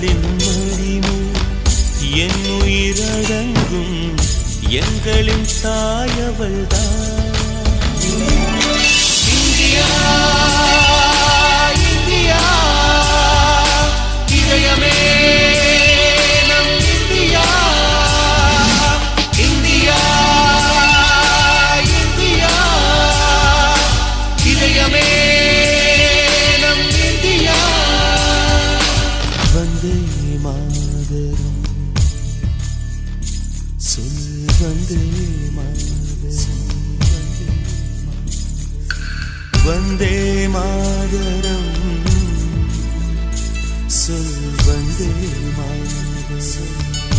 அவளின் மடிமேல் என் உயிரடங்கும் எங்களின் தாயவள்தான். India India இதயமே நம் இந்தியா. இந்தியா இந்தியா இதயமே நம் இந்தியா. வந்தே மாதரம் சொல் வந்தே மாதரம். வந்தே மாதரம் சொல் வந்தே மாதரம்.